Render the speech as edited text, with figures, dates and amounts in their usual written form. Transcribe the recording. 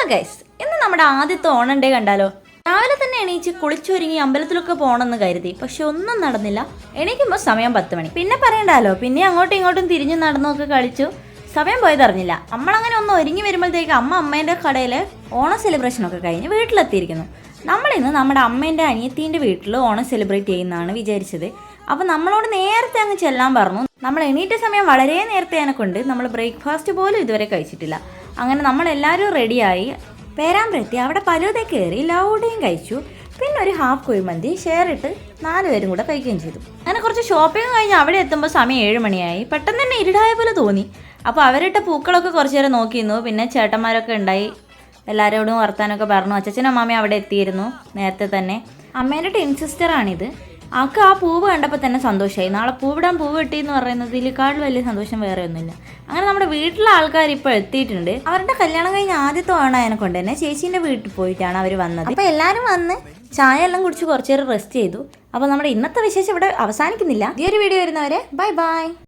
Hello guys, ഇന്ന് നമ്മുടെ ആദ്യത്തെ ഓണം ഡേ കണ്ടാലോ. രാവിലെ തന്നെ എണീച്ച് കുളിച്ചൊരുങ്ങി അമ്പലത്തിലൊക്കെ പോകണമെന്ന് കരുതി, പക്ഷെ ഒന്നും നടന്നില്ല. എണീക്കുമ്പോൾ സമയം 10 മണി. പിന്നെ പറയണ്ടല്ലോ, പിന്നെ അങ്ങോട്ടും ഇങ്ങോട്ടും തിരിഞ്ഞു നടന്നൊക്കെ കളിച്ചു. സമയം പോയതറിഞ്ഞില്ല. നമ്മളങ്ങനെ ഒന്ന് ഒരുങ്ങി വരുമ്പോഴത്തേക്ക് അമ്മേൻ്റെ കടയിൽ ഓണം സെലിബ്രേഷനൊക്കെ കഴിഞ്ഞ് വീട്ടിലെത്തിയിരിക്കുന്നു. നമ്മളിന്ന് നമ്മുടെ അമ്മേൻ്റെ അനിയത്തീൻ്റെ വീട്ടിൽ ഓണം സെലിബ്രേറ്റ് ചെയ്യുന്നതാണ് വിചാരിച്ചത്. അപ്പോൾ നമ്മളോട് നേരത്തെ അങ്ങ് ചെല്ലാൻ പറഞ്ഞു. നമ്മൾ എണീറ്റ സമയം വളരെ നേരത്തെ കൊണ്ട് നമ്മൾ ബ്രേക്ക്ഫാസ്റ്റ് പോലും ഇതുവരെ കഴിച്ചിട്ടില്ല. അങ്ങനെ നമ്മളെല്ലാവരും റെഡിയായി പേരാമ്പ്രത്തി അവിടെ പലതേ കയറി ലൗഡയും കഴിച്ചു. പിന്നെ ഒരു ഹാഫ് കുഴിമന്തി ഷെയർ ഇട്ട് 4 പേരും കൂടെ കഴിക്കുകയും ചെയ്തു. അങ്ങനെ കുറച്ച് ഷോപ്പിംഗ് കഴിഞ്ഞ് അവിടെ എത്തുമ്പോൾ സമയം 7 മണിയായി. പെട്ടെന്ന് തന്നെ ഇരുടായ പോലെ തോന്നി. അപ്പോൾ അവരിട്ട പൂക്കളൊക്കെ കുറച്ച് നേരം നോക്കിയിരുന്നു. പിന്നെ ചേട്ടന്മാരൊക്കെ ഉണ്ടായി, എല്ലാവരോടും വർത്താനൊക്കെ പറഞ്ഞു. അച്ഛനും അമ്മാമ്മയും അവിടെ എത്തിയിരുന്നു നേരത്തെ തന്നെ. അമ്മേൻ്റെ ടിൻ സിസ്റ്ററാണിത്. ആൾക്ക് ആ പൂവ് കണ്ടപ്പോൾ തന്നെ സന്തോഷമായി. നാളെ പൂവിടാൻ പൂവ് കിട്ടിയെന്ന് പറയുന്നതിലേക്കാൾ വലിയ സന്തോഷം വേറെ ഒന്നുമില്ല. അങ്ങനെ നമ്മുടെ വീട്ടിലെ ആൾക്കാർ ഇപ്പോൾ എത്തിയിട്ടുണ്ട്. അവരുടെ കല്യാണം കഴിഞ്ഞ് ആദ്യത്തെ ഓണായതിനെ കൊണ്ട് തന്നെ ചേച്ചീൻ്റെ വീട്ടിൽ പോയിട്ടാണ് അവർ വന്നത്. അപ്പോൾ എല്ലാവരും വന്ന് ചായ എല്ലാം കുടിച്ച് കുറച്ച് നേരം റെസ്റ്റ് ചെയ്തു. അപ്പോൾ നമ്മുടെ ഇന്നത്തെ വിശേഷം ഇവിടെ അവസാനിക്കുന്നില്ല. ഈ ഒരു വീഡിയോ വരുന്നവരെ ബൈ ബൈ.